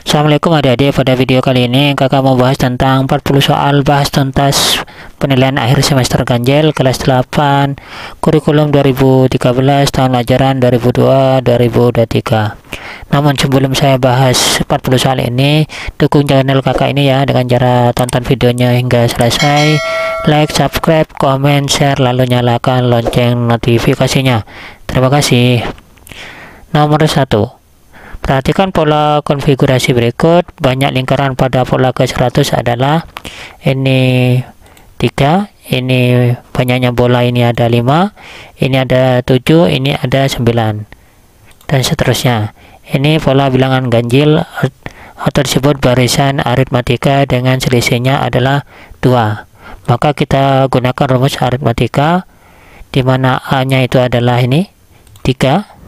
Assalamualaikum adik-adik, pada video kali ini kakak mau bahas tentang 40 soal bahas tuntas penilaian akhir semester ganjil kelas 8 kurikulum 2013 tahun ajaran 2002-2023. Namun sebelum saya bahas 40 soal ini, dukung channel kakak ini ya dengan cara tonton videonya hingga selesai, like, subscribe, komen, share, lalu nyalakan lonceng notifikasinya. Terima kasih. Nomor 1, perhatikan pola konfigurasi berikut. Banyak lingkaran pada pola ke-100 adalah ini 3, ini banyaknya bola ini ada 5, ini ada 7, ini ada 9, dan seterusnya. Ini pola bilangan ganjil atau disebut barisan aritmatika dengan selisihnya adalah 2. Maka kita gunakan rumus aritmatika di mana A-nya itu adalah ini 3.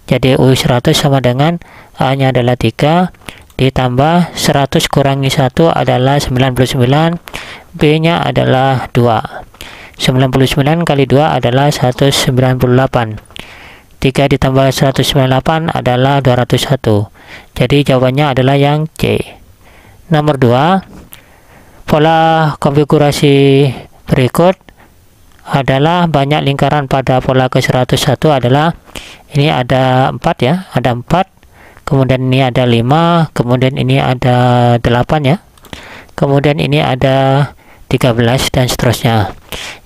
Jadi U100 sama dengan A-nya adalah 3 ditambah 100 kurangi 1 adalah 99, B-nya adalah 2. 99 kali 2 adalah 198. 3 ditambah 198 adalah 201. Jadi jawabannya adalah yang C. Nomor 2, pola konfigurasi berikut adalah banyak lingkaran pada pola ke-101 adalah ini ada 4 ya, ada 4, kemudian ini ada 5, kemudian ini ada 8 ya, kemudian ini ada 13 dan seterusnya.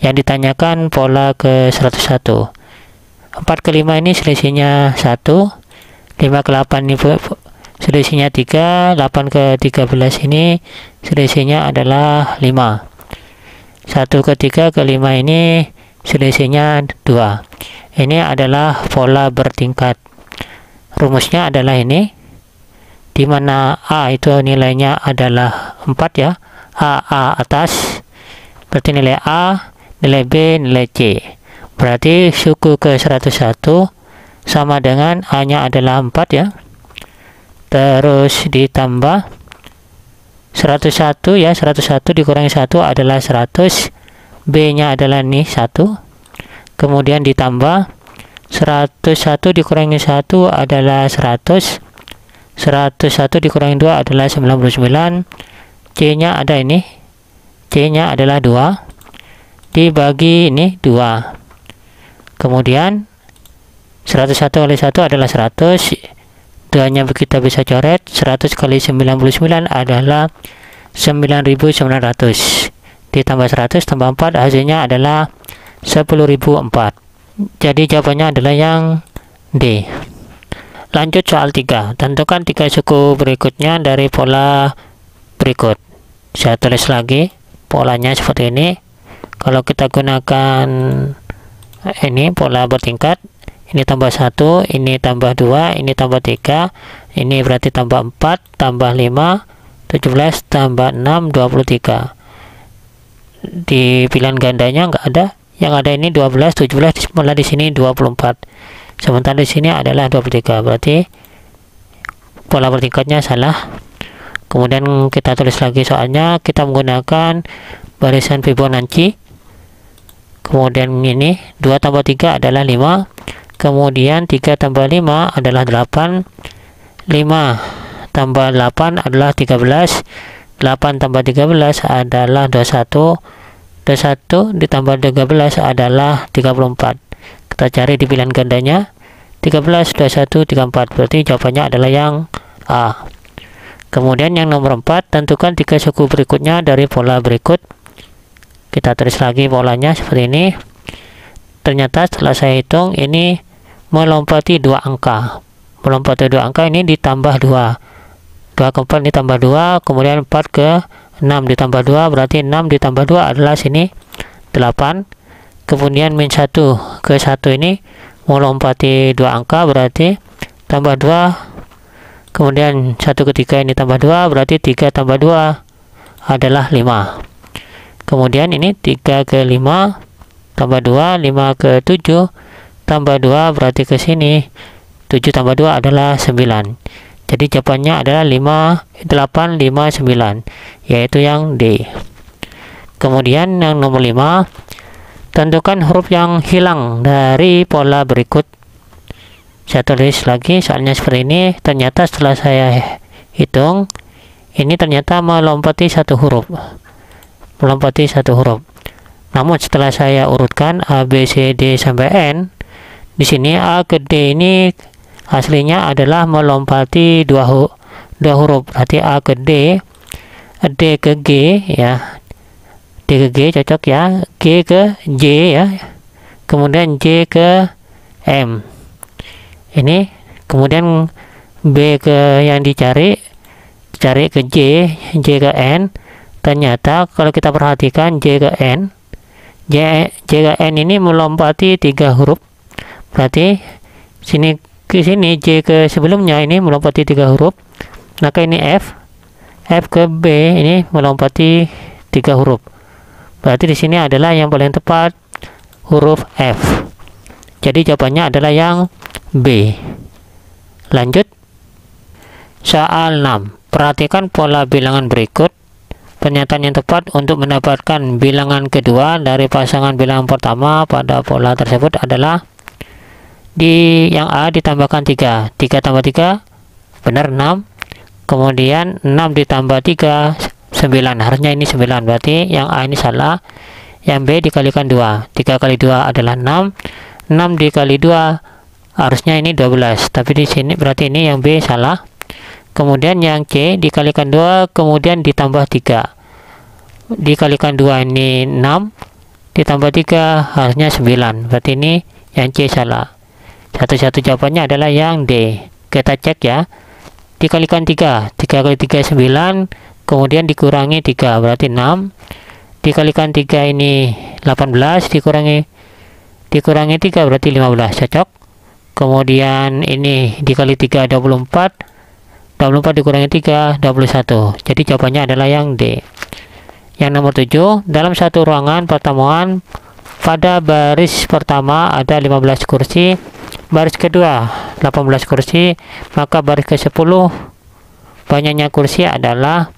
Yang ditanyakan pola ke-101, 4 ke 5 ini selisihnya 1, 5 ke 8 ini selisihnya 3, 8 ke 13 ini selisihnya adalah 5. 1 ke 3 ke 5 ini selisihnya 2. Ini adalah pola bertingkat. Rumusnya adalah ini, di mana A itu nilainya adalah 4 ya, A atas, berarti nilai A, nilai B, nilai C. Berarti suku ke 101 sama dengan A-nya adalah 4 ya, terus ditambah 101 ya, 101 dikurangi 1 adalah 100, B-nya adalah nih 1, kemudian ditambah 101 dikurangi 1 adalah 100, 101 dikurangi 2 adalah 99, C-nya ada ini, C-nya adalah 2, dibagi ini 2, kemudian 101 kali 1 adalah 100, 2-nya kita bisa coret, 100 kali 99 adalah 9.900, ditambah 100 tambah 4 hasilnya adalah 10.004. Jadi jawabannya adalah yang D. Lanjut soal 3, tentukan 3 suku berikutnya dari pola berikut. Saya tulis lagi polanya seperti ini. Kalau kita gunakan ini pola bertingkat, ini tambah 1, ini tambah 2, ini tambah 3, ini berarti tambah 4, tambah 5, 17, tambah 6, 23. Di pilihan gandanya enggak ada, yang ada ini 12, 17, malah di sini 24. Sementara di sini adalah 23, berarti pola bertingkatnya salah. Kemudian kita tulis lagi soalnya, kita menggunakan barisan Fibonacci. Kemudian ini 2 tambah 3 adalah 5. Kemudian 3 tambah 5 adalah 8, 5 tambah 8 adalah 13, 8 tambah 13 adalah 21, 21 ditambah 13 adalah 34. Kita cari di pilihan gandanya 13, 21, 34, berarti jawabannya adalah yang A. Kemudian yang nomor 4, tentukan 3 suku berikutnya dari pola berikut. Kita tulis lagi polanya seperti ini. Ternyata setelah saya hitung ini melompati 2 angka. Melompati 2 angka ini ditambah 2. 2 ke 4 ditambah 2, kemudian 4 ke 6 ditambah 2, berarti 6 ditambah 2 adalah sini 8. Kemudian min 1 ke 1 ini melompati 2 angka, berarti tambah 2. Kemudian 1 ke 3 ini tambah 2, berarti 3 tambah 2 adalah 5. Kemudian ini 3 ke 5 tambah 2, 5 ke 7 tambah 2, berarti ke sini 7 tambah 2 adalah 9. Jadi jawabannya adalah 5, 8, 5, 9, yaitu yang D. Kemudian yang nomor 5, tentukan huruf yang hilang dari pola berikut. Saya tulis lagi soalnya seperti ini. Ternyata setelah saya hitung, ini ternyata melompati satu huruf. Namun setelah saya urutkan A, B, C, D sampai N, di sini A ke D ini aslinya adalah melompati dua huruf. Berarti A ke D, D ke G ya, D ke G cocok ya, G ke J ya, kemudian J ke M. Ini kemudian B ke yang dicari ke J ke N. Ternyata kalau kita perhatikan J ke N ini melompati 3 huruf. Berarti sini ke sini J ke sebelumnya ini melompati 3 huruf. Maka ini F ke B ini melompati 3 huruf. Berarti di sini adalah yang paling tepat huruf F. Jadi jawabannya adalah yang B. Lanjut. Soal 6. Perhatikan pola bilangan berikut. Pernyataan yang tepat untuk mendapatkan bilangan kedua dari pasangan bilangan pertama pada pola tersebut adalah di yang A ditambahkan 3 tambah 3 benar 6, kemudian 6 ditambah 3 9, harusnya ini 9, berarti yang A ini salah. Yang B dikalikan 2, 3 kali 2 adalah 6, 6 dikali 2 harusnya ini 12, tapi di sini berarti ini yang B salah. Kemudian yang C dikalikan 2 kemudian ditambah 3, dikalikan 2 ini 6 ditambah 3 harusnya 9, berarti ini yang C salah. Satu-satu jawabannya adalah yang D. Kita cek ya, dikalikan 3 kali 3 9, kemudian dikurangi 3 berarti 6, dikalikan 3 ini 18, dikurangi 3 berarti 15, cocok. Kemudian ini dikali 3 24 dikurangi 3 21, jadi jawabannya adalah yang D. Yang nomor 7, dalam satu ruangan pertemuan pada baris pertama ada 15 kursi, baris kedua 18 kursi, maka baris ke-10 banyaknya kursi adalah,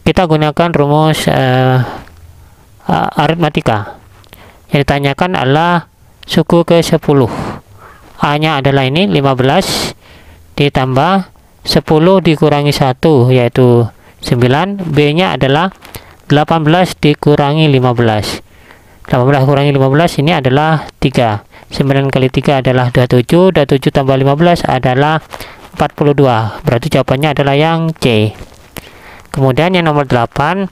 kita gunakan rumus aritmatika. Yang ditanyakan adalah suku ke-10. A nya adalah ini 15 ditambah 10 dikurangi 1 yaitu 9, B nya adalah 18 dikurangi 15, 18 kurangi 15 ini adalah 3, 9 kali 3 adalah 27, 27 tambah 15 adalah 42, berarti jawabannya adalah yang C. Kemudian yang nomor 8,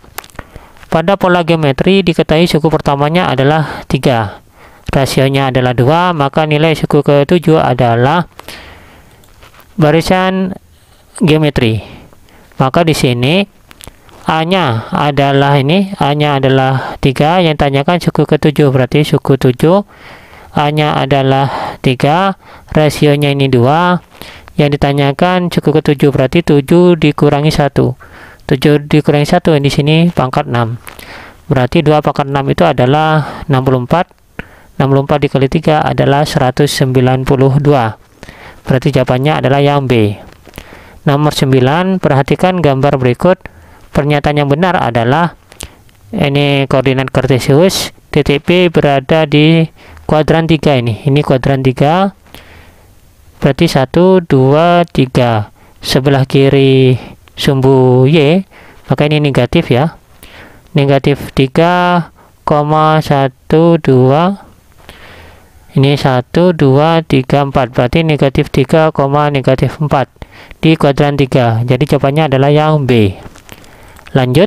pada pola geometri diketahui suku pertamanya adalah 3, rasionya adalah 2, maka nilai suku ke-7 adalah barisan geometri. Maka di sini A-nya adalah ini, A-nya adalah 3, yang tanyakan suku ke-7, berarti suku 7, A-nya adalah 3, rasionya ini 2, yang ditanyakan suku ke-7, berarti 7 dikurangi 1, 7 dikurangi 1 di sini pangkat 6, berarti 2 pangkat 6 itu adalah 64, 64 dikali 3 adalah 192, berarti jawabannya adalah yang B. Nomor 9, perhatikan gambar berikut. Pernyataan yang benar adalah ini koordinat kartesius, titik P berada di kuadran 3 ini kuadran 3, berarti 1 2 3, sebelah kiri sumbu Y, maka ini negatif ya, negatif 3,12, ini 1 2 3 4, berarti negatif 3, negatif 4 di kuadran 3, jadi jawabannya adalah yang B. Lanjut.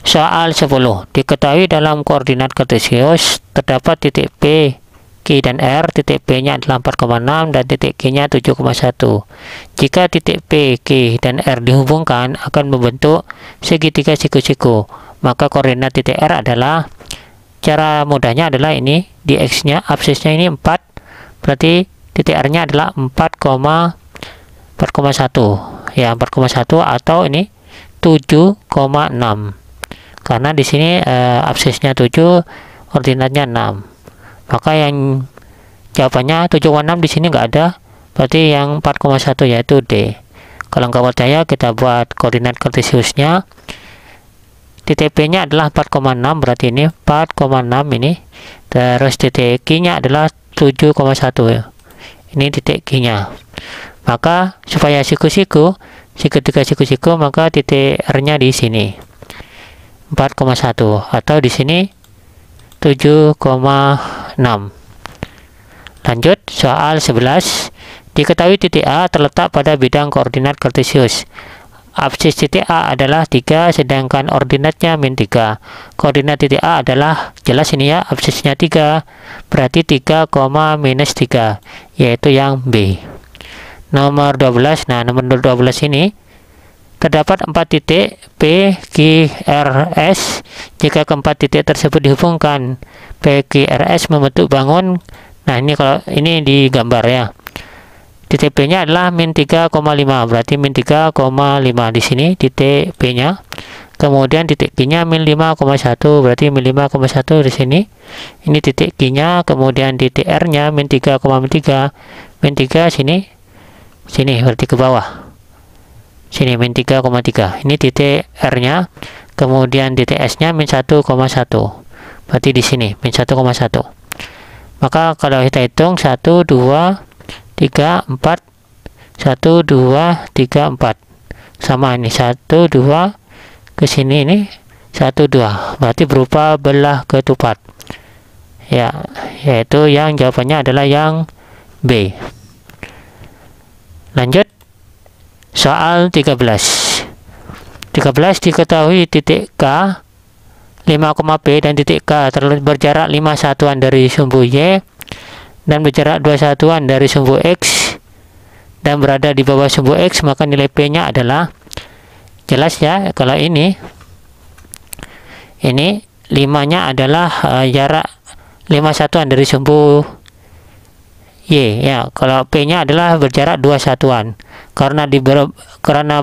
Soal 10. Diketahui dalam koordinat kartesius terdapat titik P, Q dan R. Titik P nya adalah 4,6 dan titik Q nya 7,1. Jika titik P, Q dan R dihubungkan akan membentuk segitiga siku-siku, maka koordinat titik R adalah, cara mudahnya adalah ini, di X nya absisnya ini 4, berarti titik R nya adalah 4,1 ya, 4,1 atau ini 7,6, karena di sini absisnya 7, koordinatnya 6, maka yang jawabannya 7,6 di sini nggak ada, berarti yang 4,1 yaitu D. Kalau nggak percaya kita buat koordinat kartesiusnya, titik P nya adalah 4,6, berarti ini 4,6 ini, terus titik Q nya adalah 7,1 ya. Ini titik Q nya. Maka supaya siku-siku segitiga siku-siku, maka titik R-nya di sini 4,1 atau di sini 7,6. Lanjut soal 11. Diketahui titik A terletak pada bidang koordinat kartesius. Absis titik A adalah 3, sedangkan ordinatnya min 3. Koordinat titik A adalah, jelas ini ya, absisnya 3, berarti 3, minus 3, yaitu yang B. Nomor 12, nah nomor 12 ini, terdapat 4 titik P, Q, R, S. Jika keempat titik tersebut dihubungkan, P, Q, R, S membentuk bangun. Nah ini kalau ini digambar ya. Titik P-nya adalah min 3,5, berarti min 3,5 di sini titik P-nya. Kemudian titik Q-nya min 5,1, berarti min 5,1 di sini. Ini titik Q-nya, kemudian titik R-nya min 3,3, min 3 sini, berarti ke bawah. Sini min 3,3. Ini titik R-nya, kemudian titik S-nya min 1,1. Berarti di sini min 1,1. Maka kalau kita hitung 1, 2, 3, 4, 1, 2, 3, 4 sama ini 1, 2 ke sini, ini 1, 2, berarti berupa belah ketupat ya, yaitu yang jawabannya adalah yang B. Lanjut soal 13. Diketahui titik K 5, P dan titik K berjarak 5 satuan dari sumbu Y dan berjarak 2 satuan dari sumbu X dan berada di bawah sumbu X, maka nilai P-nya adalah, jelas ya, kalau ini 5-nya adalah jarak 5 satuan dari sumbu Y ya. Kalau P-nya adalah berjarak 2 satuan. Karena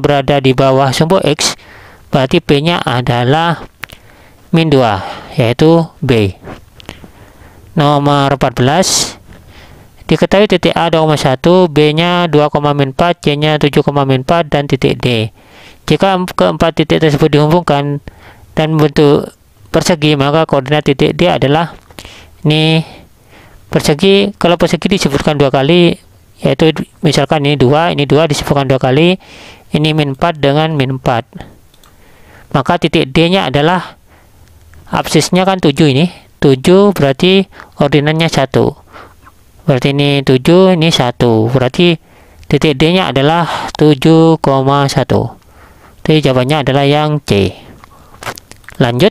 berada di bawah sumbu X, berarti P-nya adalah min 2, yaitu B. Nomor 14. Diketahui titik A 2,1, B-nya 2,4, C-nya 7,4, dan titik D. Jika keempat titik tersebut dihubungkan dan bentuk persegi, maka koordinat titik D adalah, ini persegi, kalau persegi disebutkan 2 kali, yaitu misalkan ini 2, disebutkan 2 kali, ini min 4 dengan min 4. Maka titik D-nya adalah, absisnya kan 7 ini, 7 berarti ordinatnya 1. Berarti ini 7, ini 1. Berarti titik D-nya adalah 7,1. Jadi jawabannya adalah yang C. Lanjut.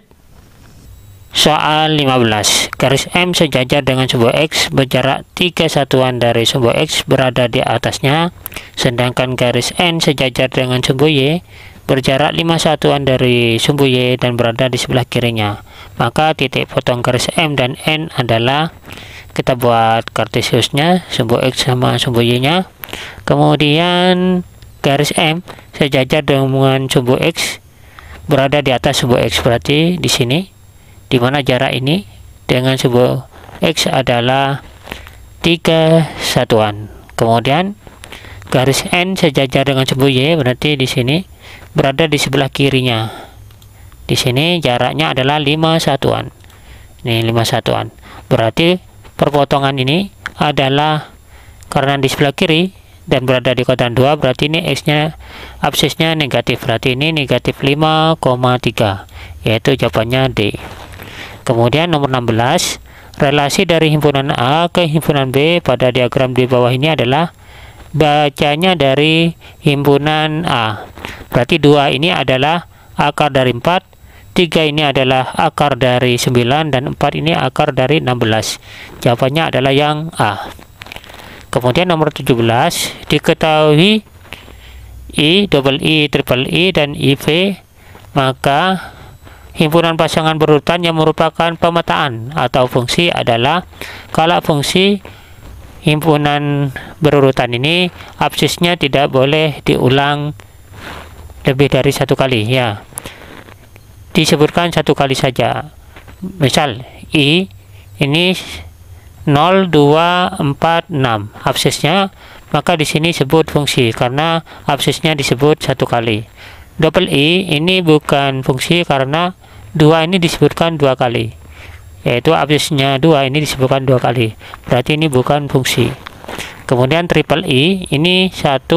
Soal 15. Garis M sejajar dengan sumbu X berjarak 3 satuan dari sumbu X berada di atasnya. Sedangkan garis N sejajar dengan sumbu Y berjarak 5 satuan dari sumbu Y dan berada di sebelah kirinya. Maka titik potong garis M dan N adalah, kita buat kartesiusnya, sumbu X sama sumbu Y-nya. Kemudian garis M sejajar dengan sumbu X berada di atas sumbu X, berarti di sini, di mana jarak ini dengan sumbu X adalah 3 satuan. Kemudian garis N sejajar dengan sumbu Y, berarti di sini berada di sebelah kirinya. Di sini jaraknya adalah 5 satuan. Ini 5 satuan. Berarti perpotongan ini adalah, karena di sebelah kiri dan berada di kotak 2, berarti ini X-nya, absisnya negatif, berarti ini negatif 5,3, yaitu jawabannya D. Kemudian nomor 16, relasi dari himpunan A ke himpunan B pada diagram di bawah ini adalah, bacanya dari himpunan A, berarti 2 ini adalah akar dari 4, 3 ini adalah akar dari 9, dan 4 ini akar dari 16. Jawabannya adalah yang A. Kemudian nomor 17, diketahui I, double I, triple I, dan IV, maka himpunan pasangan berurutan yang merupakan pemetaan atau fungsi adalah, kalau fungsi himpunan berurutan ini absisnya tidak boleh diulang lebih dari 1 kali ya, disebutkan 1 kali saja. Misal I ini 0, 2, 4, 6 absisnya, maka di sini sebut fungsi karena absisnya disebut 1 kali. Double I ini bukan fungsi karena 2 ini disebutkan 2 kali, yaitu absisnya 2 ini disebutkan 2 kali, berarti ini bukan fungsi. Kemudian triple I ini 1,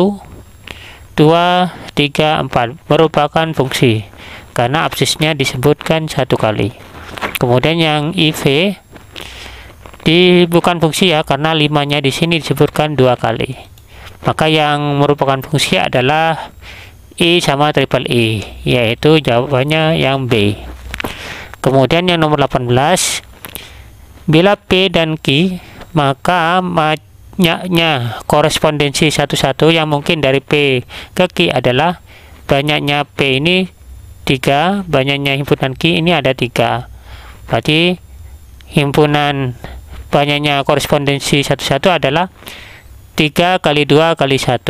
2, 3, 4 merupakan fungsi karena absisnya disebutkan 1 kali. Kemudian yang IV bukan fungsi ya, karena 5-nya di sini disebutkan 2 kali. Maka yang merupakan fungsi adalah I sama triple I, yaitu jawabannya yang B. Kemudian yang nomor 18, bila P dan Q, maka banyaknya korespondensi satu-satu yang mungkin dari P ke Q adalah banyaknya P ini 3, banyaknya himpunan Q ini ada 3. Berarti himpunan banyaknya korespondensi satu-satu adalah 3 kali 2 kali 1.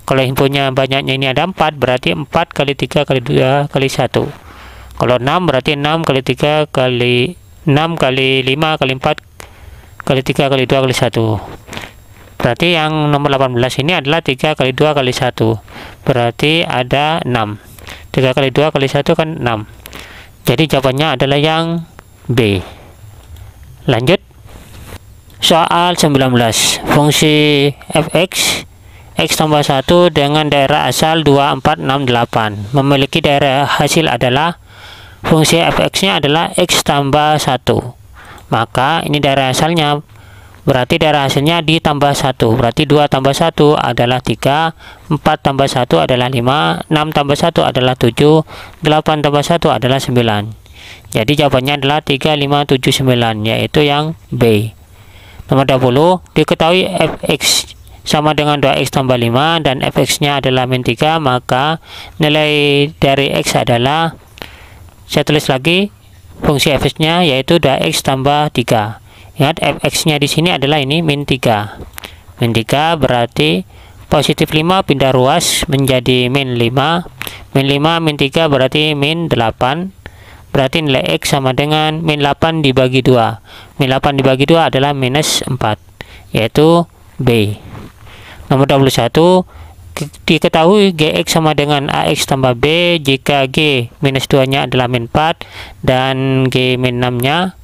Kalau himpunnya banyaknya ini ada 4, berarti 4 kali 3 kali 2 kali 1. Kalau 6 berarti 6 kali 3 kali 6 kali 5 kali 4 kali 3 kali 2 kali 1. Berarti yang nomor 18 ini adalah 3 kali 2 kali 1. Berarti ada 6. 3 kali 2 kali 1 kan 6. Jadi jawabannya adalah yang B. Lanjut. Soal 19. Fungsi fx x tambah 1 dengan daerah asal 2, 4, 6, 8 memiliki daerah hasil adalah fungsi fx-nya adalah x tambah 1. Maka ini daerah asalnya, berarti daerah hasilnya ditambah 1. Berarti 2 tambah 1 adalah 3, 4 tambah 1 adalah 5, 6 tambah 1 adalah 7, 8 tambah 1 adalah 9. Jadi jawabannya adalah 3, 5, 7, 9, yaitu yang B. Nomor 20, diketahui fx sama dengan 2x tambah 5 dan fx-nya adalah min 3, maka nilai dari x adalah, saya tulis lagi fungsi fx-nya yaitu 2x tambah 3. Ingat fx-nya di sini adalah ini min 3. Min 3 berarti positif 5 pindah ruas menjadi min 5. Min 5 min 3 berarti min 8. Berarti nilai X sama dengan min 8 dibagi 2. Min 8 dibagi 2 adalah minus 4, yaitu B. Nomor 21, diketahui GX sama dengan AX tambah B jika G minus 2-nya adalah min 4 dan G min 6-nya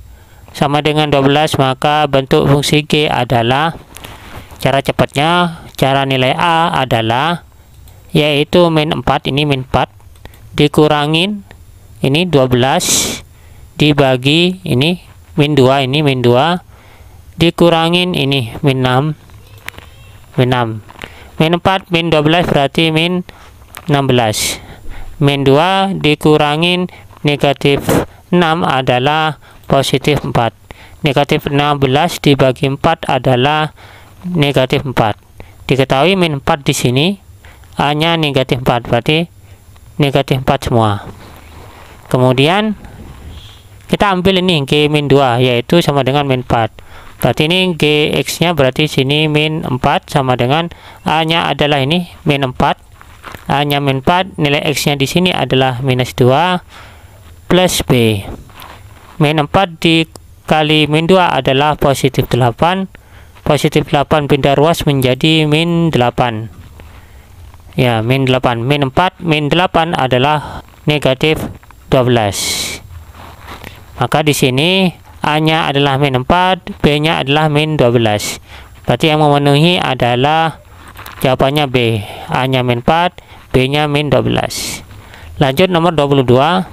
sama dengan 12, maka bentuk fungsi G adalah, cara cepatnya, cara nilai A adalah, yaitu min 4, ini min 4, dikurangin ini 12 dibagi ini min 2, ini min 2 dikurangin ini min 6, min 4 min 12 berarti min 16, min 2 dikurangin negatif 6 adalah positif 4, negatif 16 dibagi 4 adalah negatif 4. Diketahui min 4 di sini A-nya negatif 4, berarti negatif 4 semua. Kemudian kita ambil ini G min 2, yaitu sama dengan min 4. Berarti ini Gx nya berarti sini min 4 sama dengan A nya adalah ini min 4, A nya min 4, nilai X nya di sini adalah minus 2 plus B. Min 4 dikali min 2 adalah positif 8. Positif 8 pindah ruas menjadi min 8. Ya, min 8. Min 4 min 8 adalah negatif 12. Maka di sini A-nya adalah min 4, B-nya adalah min 12. Berarti yang memenuhi adalah jawabannya B. A-nya min 4, B-nya min 12. Lanjut nomor 22.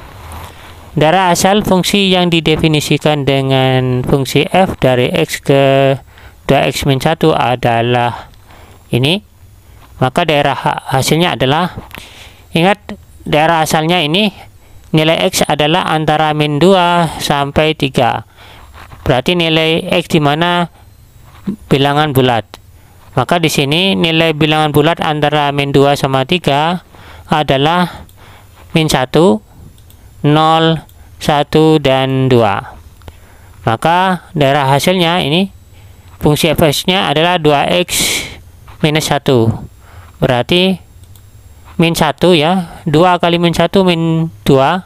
Daerah asal fungsi yang didefinisikan dengan fungsi f dari x ke 2x min 1 adalah ini. Maka daerah hasilnya adalah, ingat daerah asalnya ini nilai X adalah antara min 2 sampai 3. Berarti nilai X di mana bilangan bulat. Maka di sini nilai bilangan bulat antara min 2 sama 3 adalah min 1, 0, 1, dan 2. Maka daerah hasilnya ini fungsi fx-nya adalah 2x minus 1. Berarti min 1 ya, 2 kali min 1 min 2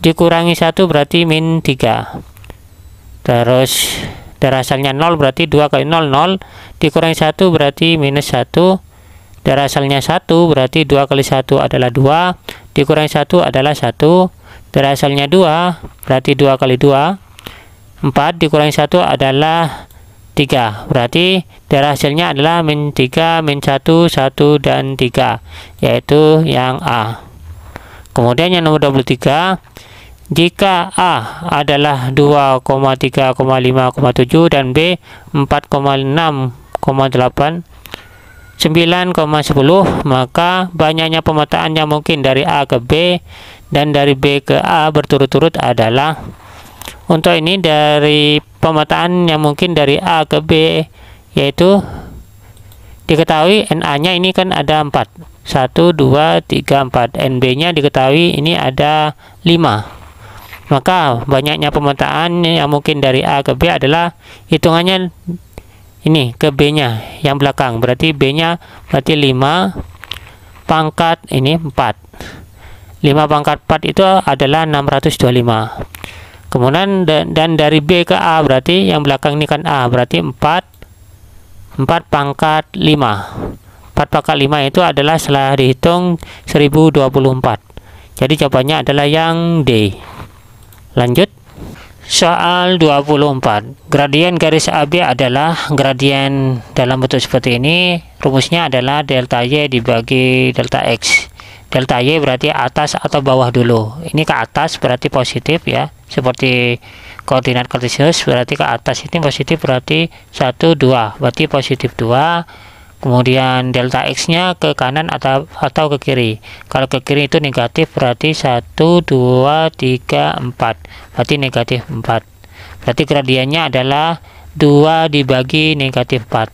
dikurangi 1 berarti min 3. Terus daerah asalnya 0 berarti 2 kali 0, 0 dikurangi 1 berarti minus 1. Daerah asalnya 1 berarti 2 kali 1 adalah 2 dikurangi 1 adalah 1. Daerah asalnya 2 berarti 2 kali 2 4 dikurangi 1 adalah 3. Berarti dari hasilnya adalah min 3, min 1, 1, dan 3, yaitu yang A. Kemudian yang nomor 23, jika A adalah 2,3,5,7 dan B 4,6,8 9,10, maka banyaknya pemetaan yang mungkin dari A ke B dan dari B ke A berturut-turut adalah, untuk ini dari pemetaan yang mungkin dari A ke B, yaitu diketahui NA-nya ini kan ada 4, 1, 2, 3, 4, NB-nya diketahui ini ada 5. Maka banyaknya pemetaan yang mungkin dari A ke B adalah hitungannya ini ke B-nya yang belakang, berarti B-nya berarti 5 pangkat ini 4. 5 pangkat 4 itu adalah 625. Kemudian dan dari B ke A, berarti yang belakang ini kan A, berarti 4 pangkat 5. 4 pangkat 5 itu adalah setelah dihitung 1024. Jadi jawabannya adalah yang D. Lanjut. Soal 24. Gradien garis AB adalah gradien dalam bentuk seperti ini. Rumusnya adalah delta Y dibagi delta X. Delta Y berarti atas atau bawah dulu. Ini ke atas berarti positif ya. Seperti koordinat kartesius berarti ke atas ini positif, berarti 1, 2. Berarti positif 2. Kemudian delta X-nya ke kanan atau ke kiri. Kalau ke kiri itu negatif, berarti 1, 2, 3, 4. Berarti negatif 4. Berarti gradiennya adalah 2 dibagi negatif 4.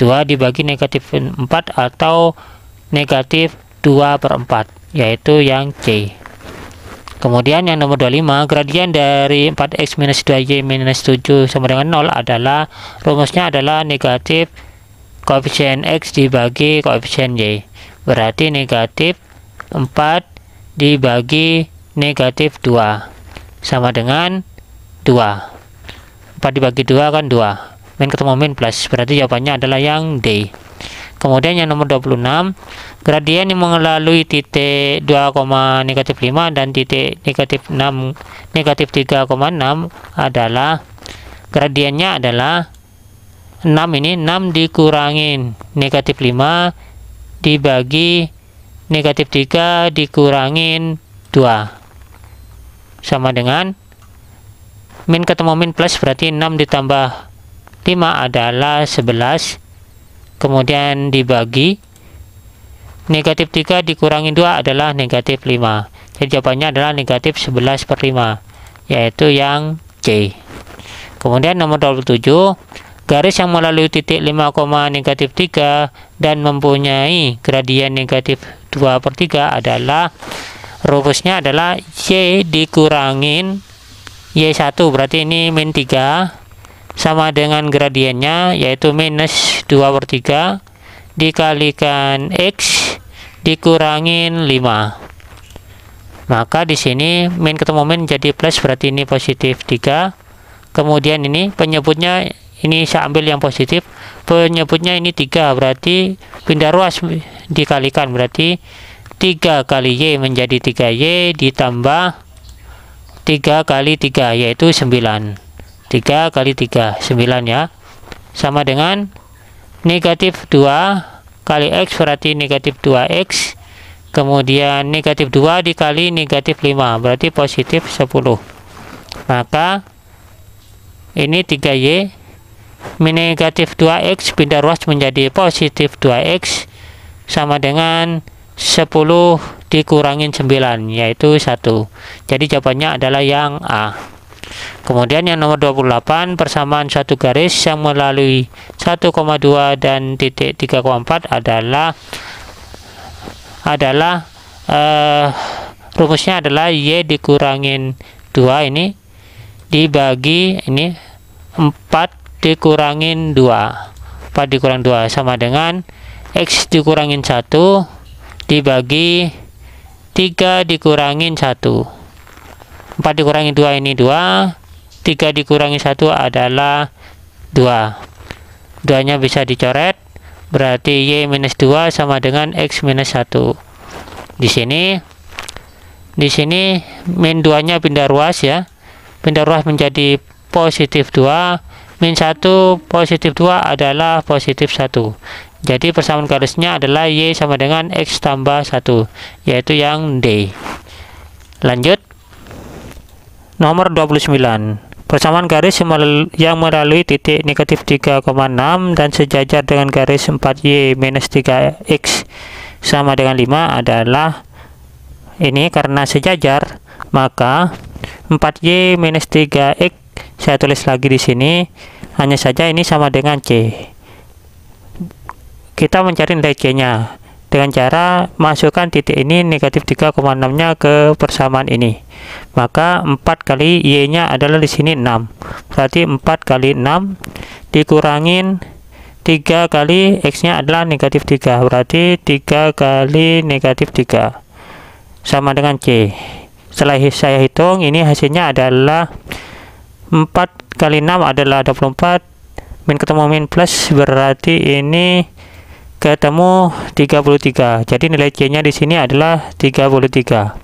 2 dibagi negatif 4 atau negatif 2/4, yaitu yang C. Kemudian yang nomor 25, gradien dari 4x minus 2y minus 7 sama dengan 0 adalah, rumusnya adalah negatif koefisien X dibagi koefisien Y. Berarti negatif 4 dibagi negatif 2 sama dengan 2. 4 dibagi 2 kan 2. Min ketemu min plus. Berarti jawabannya adalah yang D. Kemudian yang nomor 26, gradien yang melalui titik 2,-5 dan titik negatif 6, negatif 3,6 adalah, gradiennya adalah 6 ini 6 dikurangin negatif 5 dibagi negatif 3 dikurangin 2 sama dengan min ketemu min plus, berarti 6 ditambah 5 adalah 11, kemudian dibagi negatif 3 dikurangi 2 adalah negatif 5. Jadi jawabannya adalah negatif 11/5, yaitu yang C. Kemudian nomor 27, garis yang melalui titik 5,-3 dan mempunyai gradien negatif 2/3 adalah, rumusnya adalah Y dikurangin Y1, berarti ini min 3 sama dengan gradiennya yaitu minus 2/3 dikalikan X dikurangin 5. Maka di sini min ketemu min jadi plus, berarti ini positif 3. Kemudian ini penyebutnya ini saya ambil yang positif, penyebutnya ini 3, berarti pindah ruas dikalikan, berarti 3 kali Y menjadi 3Y ditambah 3 kali 3 yaitu 9. 3 kali 3 9 ya, sama dengan negatif 2 kali X, berarti negatif 2X, kemudian negatif 2 dikali negatif 5 berarti positif 10. Maka ini 3Y min negatif 2X pindah ruas menjadi positif 2X sama dengan 10 dikurangin 9 yaitu 1. Jadi jawabannya adalah yang A. Kemudian yang nomor 28, persamaan suatu garis yang melalui 1,2 dan titik 3,4 adalah rumusnya adalah Y dikurangin 2 ini dibagi ini 4 dikurangin 2. 4 dikurang 2 sama dengan X dikurangin 1 dibagi 3 dikurangin 1. 4 dikurangi 2 ini 2, 3 dikurangi 1 adalah 2. 2 nya bisa dicoret, berarti Y minus 2 sama dengan X minus 1. Di sini min 2 nya pindah ruas ya, pindah ruas menjadi positif 2, min 1 positif 2 adalah positif 1. Jadi persamaan garisnya adalah Y sama dengan X tambah 1, yaitu yang D. Lanjut. Nomor 29. Persamaan garis yang melalui titik negatif 3,6 dan sejajar dengan garis 4Y minus 3X sama dengan 5 adalah ini. Karena sejajar, maka 4Y minus 3X saya tulis lagi di sini, hanya saja ini sama dengan C. Kita mencari nilai C-nya dengan cara masukkan titik ini negatif 3,6-nya ke persamaan ini. Maka 4 kali Y-nya adalah di sini 6. Berarti 4 kali 6 dikurangin 3 kali X-nya adalah negatif 3. Berarti 3 kali negatif 3 sama dengan C. Setelah saya hitung, ini hasilnya adalah 4 kali 6 adalah 24, min ketemu min plus, berarti ini ketemu 33. Jadi nilai C nya di sini adalah 33.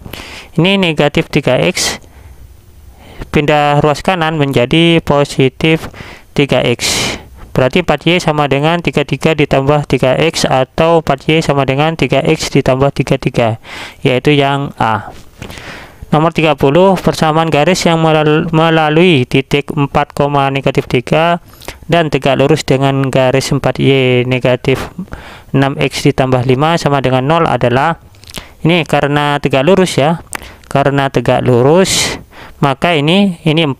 Ini negatif 3X pindah ruas kanan menjadi positif 3X. Berarti 4Y sama dengan 33 ditambah 3X, atau 4Y sama dengan 3X ditambah 33, yaitu yang A. Nomor 30, persamaan garis yang melalui titik 4, negatif 3 dan tegak lurus dengan garis 4Y negatif 6X ditambah 5 sama dengan 0 adalah ini. Karena tegak lurus ya, karena tegak lurus, maka ini 4,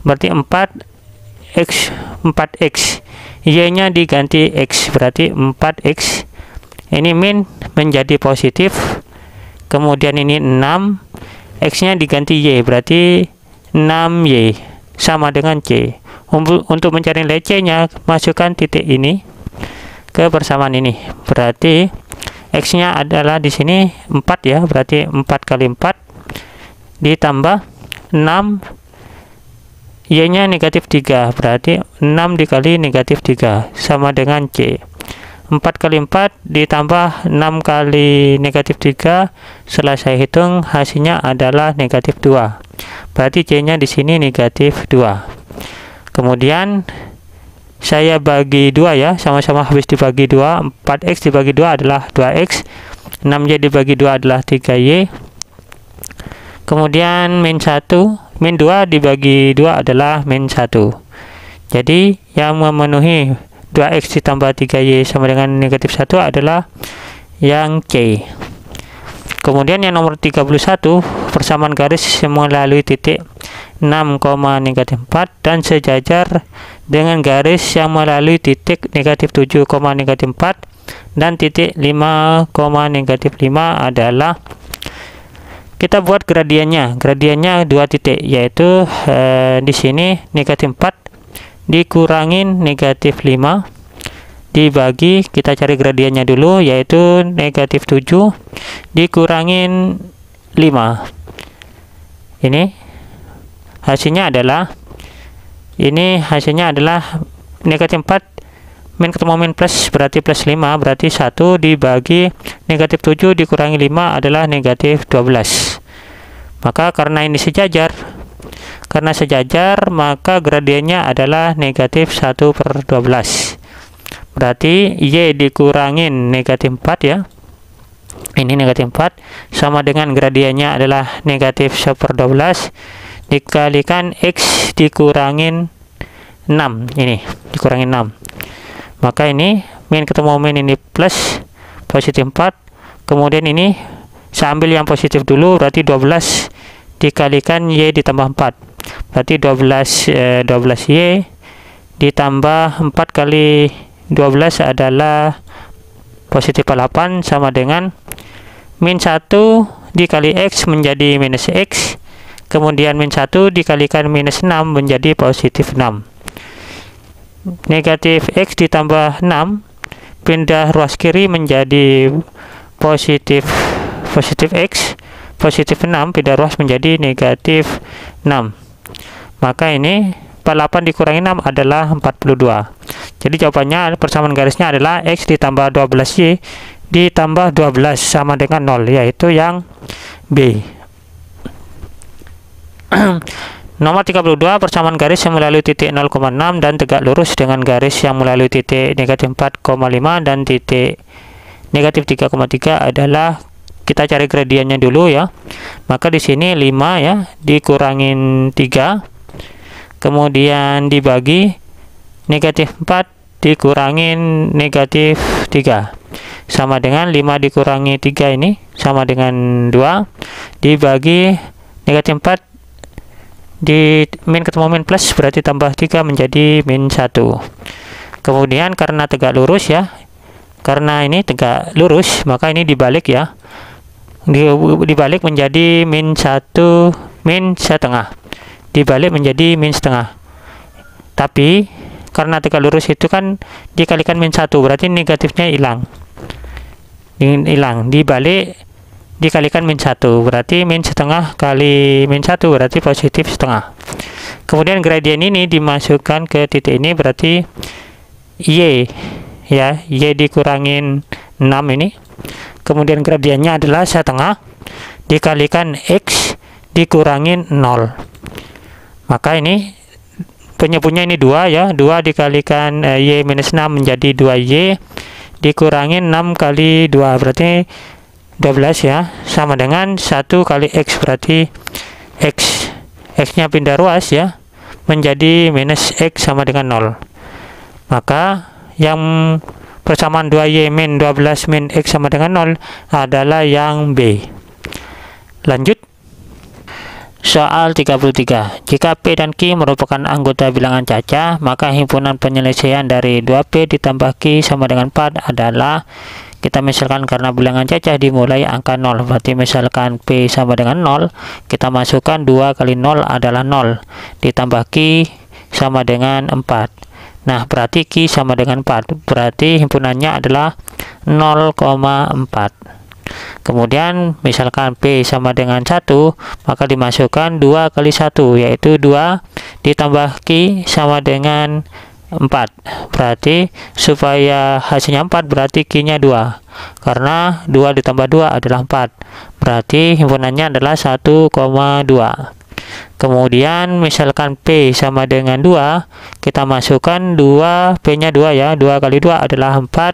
berarti 4x, Y nya diganti X, berarti 4X. Ini min menjadi positif, kemudian ini 6, X nya diganti Y, berarti 6Y sama dengan C. Untuk mencari nilai C nya, masukkan titik ini ke persamaan ini. Berarti X nya adalah di sini 4 ya, berarti 4 kali 4 ditambah 6, Y nya negatif 3, berarti 6 dikali negatif 3 sama dengan C. 4 kali 4 ditambah 6 kali negatif 3, setelah saya hitung hasilnya adalah negatif 2. Berarti C nya di sini negatif 2. Kemudian saya bagi 2 ya, sama-sama habis dibagi 2. 4X dibagi 2 adalah 2X, 6Y dibagi 2 adalah 3Y. Kemudian min 1, min 2 dibagi 2 adalah min 1. Jadi yang memenuhi 2X ditambah 3Y sama dengan negatif 1 adalah yang C. Kemudian yang nomor 31, persamaan garis melalui titik 6, negatif 4 dan sejajar dengan garis yang melalui titik negatif 7, negatif 4 dan titik 5, negatif 5 adalah, kita buat gradiennya. Gradiennya 2 titik, yaitu di sini negatif 4 dikurangin negatif 5 dibagi, kita cari gradiennya dulu, yaitu negatif 7 dikurangin 5. Ini hasilnya adalah negatif 4 min ketemu min plus, berarti plus 5, berarti 1 dibagi negatif 7 dikurangi 5 adalah negatif 12. Maka karena ini sejajar, maka gradiennya adalah negatif 1/12. Berarti Y dikurangin negatif 4 ya, ini negatif 4 sama dengan gradiennya adalah negatif 1/12 dikalikan X dikurangin 6, ini dikurangin 6. Maka ini min ketemu min, ini plus positif 4, kemudian ini saya ambil yang positif dulu, berarti 12 dikalikan Y ditambah 4, berarti 12Y ditambah 4 kali 12 adalah positif 8 sama dengan min 1 dikali X menjadi minus X, kemudian min 1 dikalikan minus 6 menjadi positif 6. Negatif X ditambah 6 pindah ruas kiri menjadi positif X, positif 6 pindah ruas menjadi negatif 6. Maka ini 48 dikurangi 6 adalah 42. Jadi jawabannya, persamaan garisnya adalah X ditambah 12Y ditambah 12 sama dengan 0, yaitu yang B. Nomor 32, persamaan garis yang melalui titik 0,6 dan tegak lurus dengan garis yang melalui titik negatif 4,5 dan titik negatif 3,3 adalah, kita cari gradiennya dulu ya. Maka di sini 5 ya, dikurangin 3, kemudian dibagi negatif 4 dikurangin negatif 3, sama dengan 5 dikurangi 3 ini sama dengan 2, dibagi negatif 4 di min ketemu min plus, berarti tambah 3 menjadi min 1. Kemudian karena tegak lurus ya, karena ini tegak lurus, maka ini dibalik ya, dibalik menjadi min 1 min setengah, dibalik menjadi min setengah. Tapi karena tegak lurus itu kan dikalikan min 1, berarti negatifnya hilang, dibalik dikalikan min 1, berarti min setengah kali min 1 berarti positif setengah. Kemudian gradien ini dimasukkan ke titik ini, berarti Y ya, Y dikurangin 6 ini, kemudian gradiennya adalah setengah dikalikan X dikurangin 0. Maka ini penyebutnya ini 2 ya, 2 dikalikan Y minus 6 menjadi 2Y dikurangin 6 kali 2 berarti 12 ya, sama dengan 1 kali X, berarti X nya pindah ruas ya, menjadi minus X sama dengan 0. Maka yang persamaan 2Y min 12 min X sama dengan 0 adalah yang B. Lanjut. Soal 33. Jika P dan Q merupakan anggota bilangan caca, maka himpunan penyelesaian dari 2P ditambah Q sama dengan 4 adalah, kita misalkan karena bilangan caca dimulai angka 0, berarti misalkan P sama dengan 0, kita masukkan 2 kali 0 adalah 0, ditambah Q sama dengan 4. Nah, berarti Q sama dengan 4, berarti himpunannya adalah 0,4. Kemudian misalkan P sama dengan 1, maka dimasukkan 2 kali 1, yaitu 2 ditambah Q sama dengan 4, berarti supaya hasilnya 4 berarti Q nya 2, karena 2 ditambah 2 adalah 4, berarti himpunannya adalah 1,2. Kemudian misalkan P sama dengan 2, kita masukkan 2, P nya 2 ya, 2 kali 2 adalah 4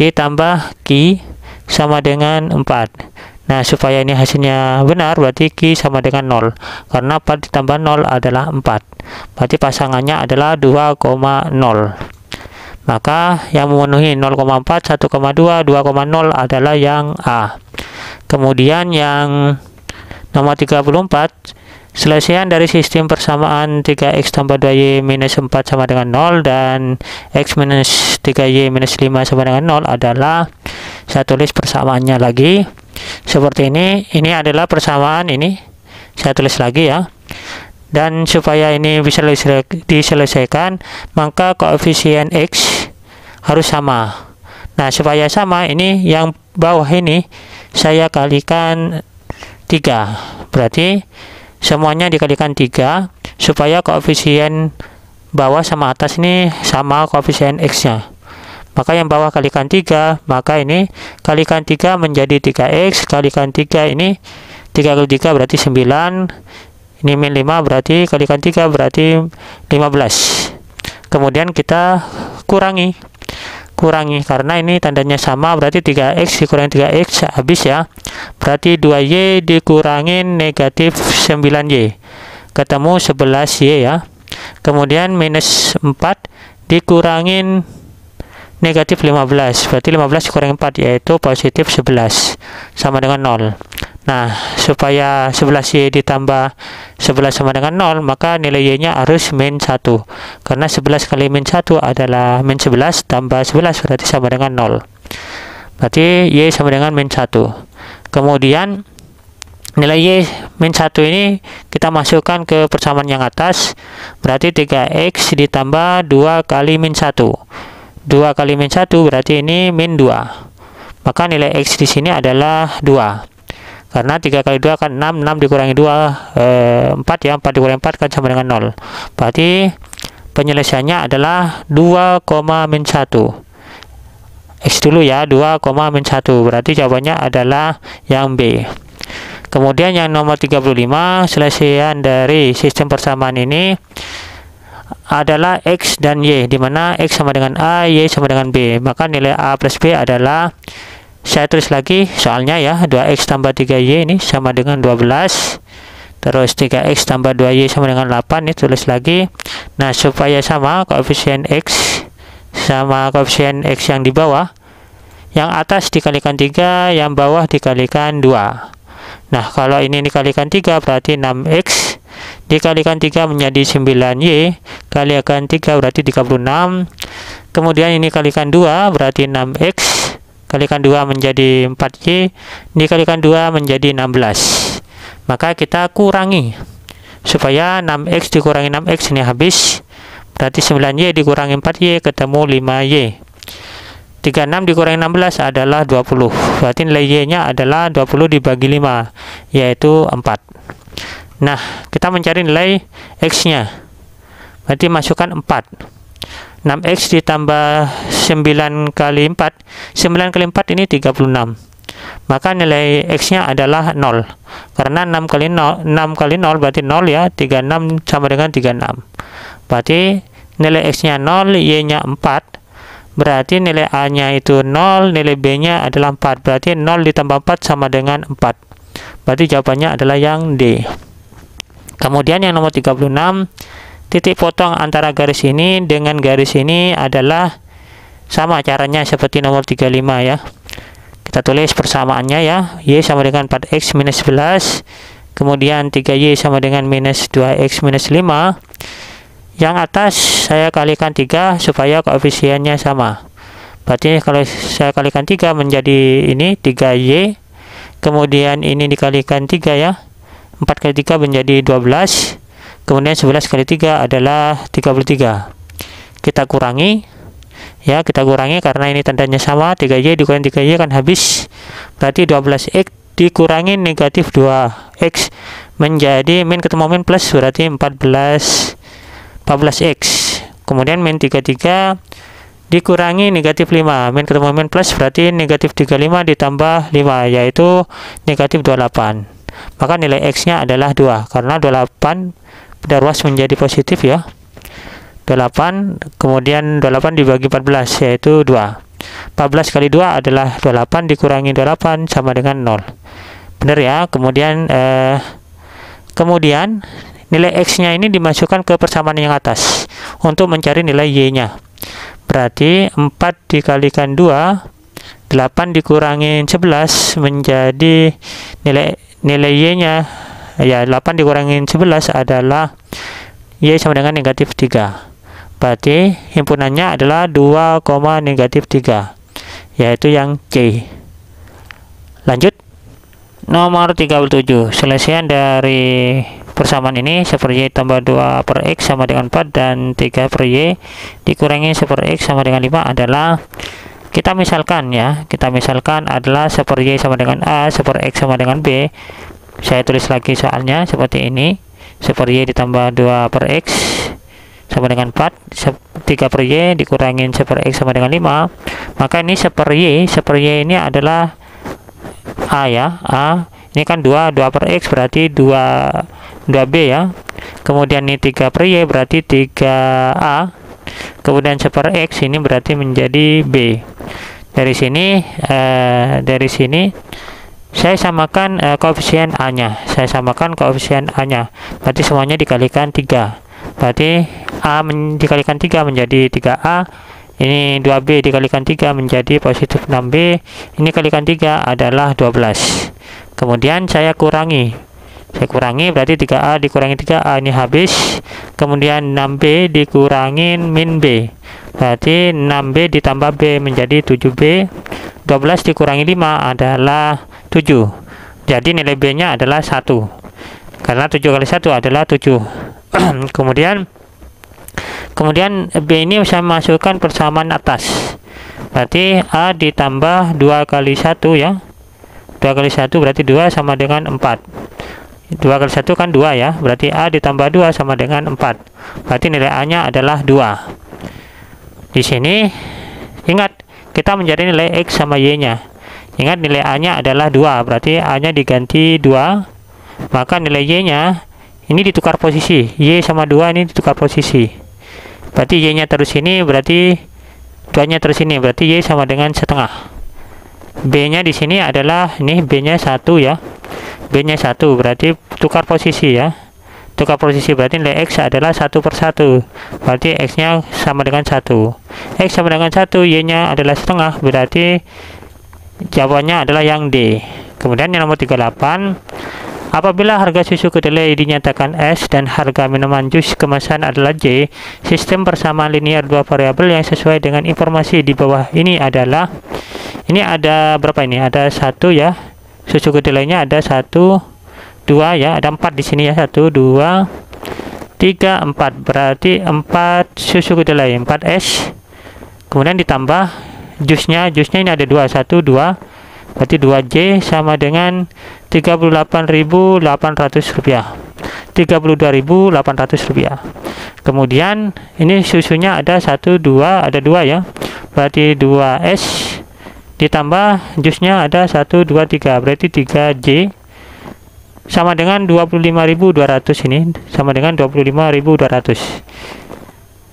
ditambah Q sama dengan 4. Nah, supaya ini hasilnya benar, berarti Q sama dengan 0, karena 4 ditambah 0 adalah 4, berarti pasangannya adalah 2,0. Maka yang memenuhi 0,4, 1,2, 2,0 adalah yang A. Kemudian yang nomor 34, selesaian dari sistem persamaan 3x tambah 2y minus 4 sama dengan 0 dan x minus 3y minus 5 sama dengan 0 adalah, saya tulis persamaannya lagi seperti ini adalah persamaan ini, saya tulis lagi ya. Dan supaya ini bisa diselesaikan, maka koefisien x harus sama. Nah, supaya sama, ini yang bawah ini saya kalikan 3, berarti semuanya dikalikan 3 supaya koefisien bawah sama atas ini sama koefisien x nya. Maka yang bawah kalikan 3, maka ini kalikan 3 menjadi 3x, kalikan 3 ini 3 kali 3 berarti 9, ini min 5 berarti kalikan 3 berarti 15. Kemudian kita kurangi karena ini tandanya sama, berarti 3x dikurangi 3x habis ya, berarti 2y dikurangin negatif 9y ketemu 11y ya. Kemudian minus 4 dikurangin negatif 15, berarti 15 dikurangi 4 yaitu positif 11 sama dengan 0. Nah, supaya 11y ditambah 11 sama dengan 0, maka nilai y nya harus min 1, karena 11 kali min 1 adalah min 11 tambah 11 berarti sama dengan 0, berarti y sama dengan min 1. Kemudian nilai y min 1 ini kita masukkan ke persamaan yang atas, berarti 3x ditambah 2 kali min 1, 2 kali min 1 berarti ini min 2, maka nilai x di sini adalah 2, karena 3 kali 2 kan 6, 6 dikurangi 2 4 ya, 4 dikurangi 4 kan sama dengan 0, berarti penyelesaiannya adalah 2, min 1. X dulu ya, 2, min 1, berarti jawabannya adalah yang B. Kemudian yang nomor 35, selesaian dari sistem persamaan ini adalah X dan Y, di mana X sama dengan A, Y sama dengan B. Maka nilai A plus B adalah, saya tulis lagi soalnya ya, 2X tambah 3Y ini sama dengan 12. Terus 3X tambah 2Y sama dengan 8, ini tulis lagi. Nah, supaya sama koefisien X sama koefisien X yang di bawah, yang atas dikalikan 3, yang bawah dikalikan 2. Nah, kalau ini dikalikan 3 berarti 6X, dikalikan 3 menjadi 9Y, kalikan 3 berarti 36. Kemudian ini kalikan 2 berarti 6X, kalikan 2 menjadi 4Y, dikalikan 2 menjadi 16. Maka kita kurangi, supaya 6X dikurangi 6X ini habis, berarti 9Y dikurangi 4Y ketemu 5Y. 36 dikurangi 16 adalah 20, berarti nilai Y-nya adalah 20 dibagi 5, yaitu 4. Nah, kita mencari nilai X-nya, berarti masukkan 4. 6X ditambah 9 kali 4, 9 kali 4 ini 36. Maka nilai X-nya adalah 0, karena 6 kali 0 berarti 0 ya, 36 sama dengan 36. Berarti nilai X-nya 0, Y-nya 4, berarti nilai A-nya itu 0, nilai B-nya adalah 4. Berarti 0 ditambah 4 sama dengan 4. Berarti jawabannya adalah yang D. Kemudian yang nomor 36, titik potong antara garis ini dengan garis ini adalah sama caranya seperti nomor 35 ya. Kita tulis persamaannya ya. Y sama dengan 4X minus 11. Kemudian 3Y sama dengan minus 2X minus 5. Yang atas saya kalikan 3 supaya koefisiennya sama. Berarti kalau saya kalikan 3 menjadi ini 3Y. Kemudian ini dikalikan 3 ya. 4 kali 3 menjadi 12. Kemudian 11 kali 3 adalah 33. Kita kurangi. Ya, kita kurangi karena ini tandanya sama. 3Y dikurangi 3Y kan habis. Berarti 12X dikurangi negatif 2X menjadi min ketemu min plus, berarti 14X. Kemudian min 33 dikurangi negatif 5, min ketemu min plus, berarti negatif 35 ditambah 5, yaitu negatif 28. Maka nilai X-nya adalah 2, karena 28 pada ruas menjadi positif ya. 28, kemudian 28 dibagi 14, yaitu 2. 14 kali 2 adalah 28, dikurangi 28 sama dengan 0. Benar ya. Kemudian nilai X-nya ini dimasukkan ke persamaan yang atas untuk mencari nilai Y-nya. Berarti 4 dikalikan 2, 8 dikurangi 11 menjadi nilai Y-nya ya, 8 dikurangi 11 adalah Y sama dengan negatif 3. Berarti himpunannya adalah 2, negatif 3, yaitu yang C. Lanjut. Nomor 37, selesaian dari persamaan ini 1/Y tambah 2 per X sama dengan 4 dan 3 per Y dikurangi 1 per X sama dengan 5 adalah, kita misalkan ya, adalah 1/Y sama dengan A, 1 per X sama dengan B. Saya tulis lagi soalnya seperti ini, 1/Y ditambah 2 per X sama dengan 4, 3 per Y dikurangi 1 per X sama dengan 5. Maka ini 1 per Y ini adalah A ya, A ini kan 2 per X berarti 2B ya. Kemudian ini 3 per Y berarti 3A. Kemudian 1 per X ini berarti menjadi B. Dari sini saya samakan koefisien A-nya. Berarti semuanya dikalikan 3. Berarti A dikalikan 3 menjadi 3A. Ini 2B dikalikan 3 menjadi positif 6B. Ini kalikan 3 adalah 12. Kemudian saya kurangi berarti 3A dikurangi 3A ini habis. Kemudian 6B dikurangi min B, berarti 6B ditambah B menjadi 7B. 12 dikurangi 5 adalah 7. Jadi nilai B nya adalah 1, karena 7 kali 1 adalah 7. Kemudian B ini saya masukkan persamaan atas, berarti A ditambah 2 kali 1 ya. 2 kali 1 berarti 2 sama dengan 4. 2 kali 1 kan 2 ya, berarti A ditambah 2 sama dengan 4. Berarti nilai A nya adalah 2. Di sini ingat, kita mencari nilai X sama Y nya. Ingat nilai A-nya adalah 2, berarti A-nya diganti 2, maka nilai Y-nya ini ditukar posisi. Y sama 2 ini ditukar posisi. Berarti Y-nya terus ini, berarti 2-nya terus ini, berarti Y sama dengan setengah. B-nya di sini adalah ini B-nya 1 ya. B-nya 1, berarti tukar posisi ya. Tukar posisi berarti nilai X adalah 1/1. Berarti X-nya sama dengan 1. X sama dengan 1, Y-nya adalah setengah, berarti jawabannya adalah yang D. Kemudian yang nomor 38, apabila harga susu kedelai dinyatakan S dan harga minuman jus kemasan adalah J, sistem persamaan linear dua variabel yang sesuai dengan informasi di bawah ini adalah, ini ada berapa ini? Ada 1 ya. Susu kedelainya ada 1, 2 ya, ada 4 di sini ya. 1, 2, 3, 4. Berarti 4 susu kedelai, 4S. Kemudian ditambah jusnya ini ada 2, 1, 2, berarti 2J sama dengan 38.800 rupiah, 32.800 rupiah. Kemudian ini susunya ada 1, 2, ada 2 ya, berarti 2S ditambah jusnya ada 1, 2, 3, berarti 3J sama dengan 25.200. Ini sama dengan 25.200.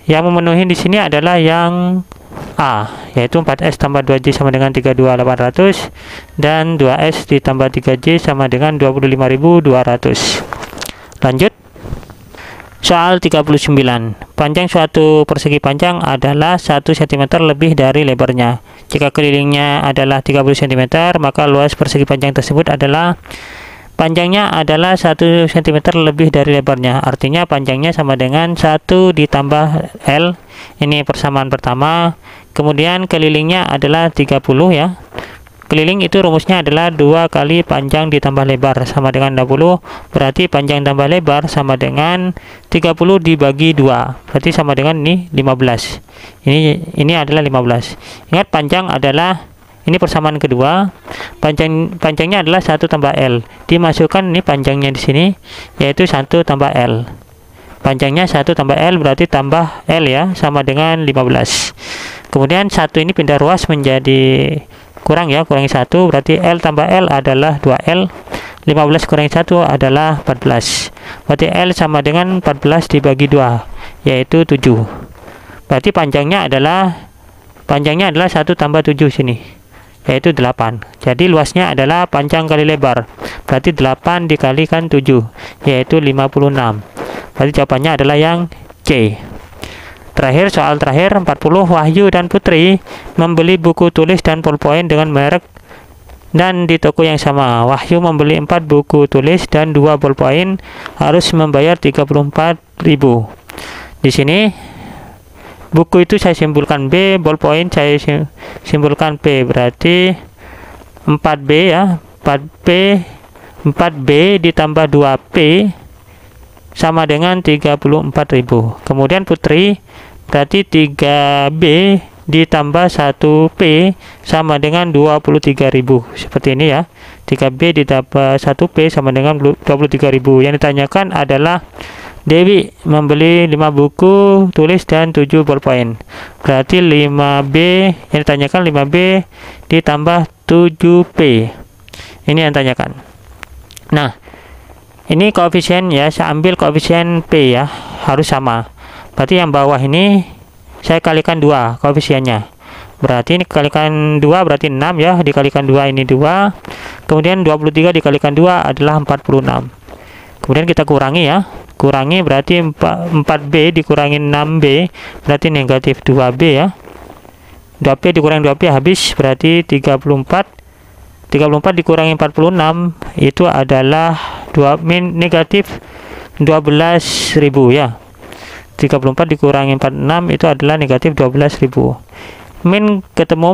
Yang memenuhi di sini adalah yang A, yaitu 4S tambah 2J sama dengan 32.800 dan 2S ditambah 3J sama dengan 25.200. Lanjut. Soal 39. Panjang suatu persegi panjang adalah 1 cm lebih dari lebarnya. Jika kelilingnya adalah 30 cm, maka luas persegi panjang tersebut adalah panjangnya adalah 1 cm lebih dari lebarnya. Artinya panjangnya sama dengan 1 ditambah L. Ini persamaan pertama. Kemudian kelilingnya adalah 30 ya. Keliling itu rumusnya adalah 2 kali panjang ditambah lebar sama dengan 60. Berarti panjang tambah lebar sama dengan 30 dibagi 2. Berarti sama dengan ini 15. Ini adalah 15. Ingat panjang adalah, ini persamaan kedua, panjangnya adalah 1 tambah L. Dimasukkan ini panjangnya di sini, yaitu 1 tambah L. Panjangnya 1 tambah L berarti tambah L ya, sama dengan 15. Kemudian 1 ini pindah ruas menjadi kurang ya, kurangi 1, berarti L tambah L adalah 2L. 15 kurangi 1 adalah 14. Berarti L sama dengan 14 dibagi 2, yaitu 7. Berarti panjangnya adalah 1 tambah 7 sini, yaitu 8. Jadi luasnya adalah panjang kali lebar, berarti 8 dikalikan 7, yaitu 56. Berarti jawabannya adalah yang C. Terakhir, soal terakhir 40. Wahyu dan Putri membeli buku tulis dan ballpoint dengan merek dan di toko yang sama. Wahyu membeli 4 buku tulis dan 2 ballpoint, harus membayar 34.000. Di sini buku itu saya simpulkan B, ballpoint saya simpulkan P, berarti 4B ya, 4B ditambah 2P sama dengan 34.000. Kemudian Putri berarti 3B ditambah 1P sama dengan 23.000. Seperti ini ya. 3B ditambah 1P sama dengan 23.000. Yang ditanyakan adalah Dewi membeli 5 buku tulis dan 7 ballpoint. Berarti 5B, yang ditanyakan 5B ditambah 7P. Ini yang ditanyakan. Nah, ini koefisien ya, saya ambil koefisien P ya, harus sama. Berarti yang bawah ini saya kalikan 2 koefisiennya. Berarti ini kalikan 2 berarti 6 ya, dikalikan 2 ini 2. Kemudian 23 dikalikan 2 adalah 46. Kemudian kita kurangi ya. Kurangi berarti 4B dikurangi 6B berarti negatif 2B ya. 2P dikurangi 2P habis, berarti 34 dikurangi 46 itu adalah negatif 12.000 ya. 34 dikurangi 46 itu adalah negatif 12.000. Min ketemu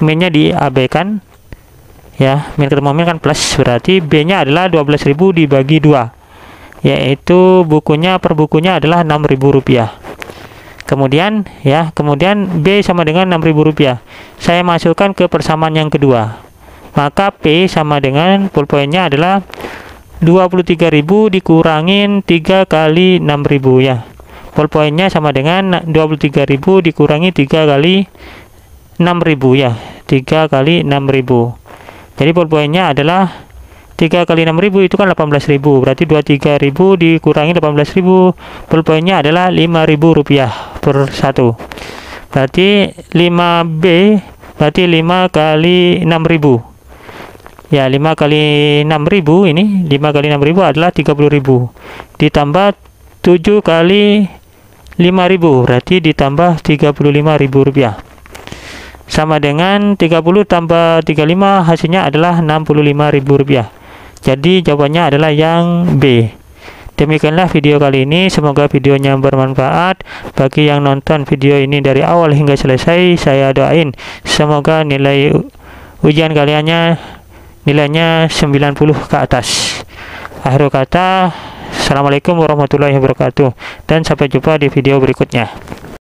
minnya diabaikan ya, min ketemu min kan plus, berarti B nya adalah 12.000 dibagi 2, yaitu bukunya per bukunya adalah 6.000 rupiah. Kemudian B sama dengan 6.000 rupiah. Saya masukkan ke persamaan yang kedua, maka P sama dengan ballpointnya adalah 23.000 dikurangin 3 kali 6.000 ya. Ballpointnya sama dengan 23.000 dikurangi 3 kali 6.000 ya. 3 kali 6.000. Jadi pulpoinnya adalah 3 kali 6.000 itu kan 18.000. Berarti 23.000 dikurangi 18.000. Pulpoinnya adalah Rp5.000 per satu. Berarti 5B berarti 5 kali 6.000. Ya, 5 kali 6.000 ini 5 kali 6.000 adalah 30.000. Ditambah 7 kali 5.000 berarti ditambah Rp35.000. Sama dengan 30 tambah 35 hasilnya adalah Rp65.000. Jadi jawabannya adalah yang B. Demikianlah video kali ini, semoga videonya bermanfaat. Bagi yang nonton video ini dari awal hingga selesai, saya doain semoga nilai ujian kaliannya nilainya 90 ke atas. Akhir kata, Assalamualaikum warahmatullahi wabarakatuh, dan sampai jumpa di video berikutnya.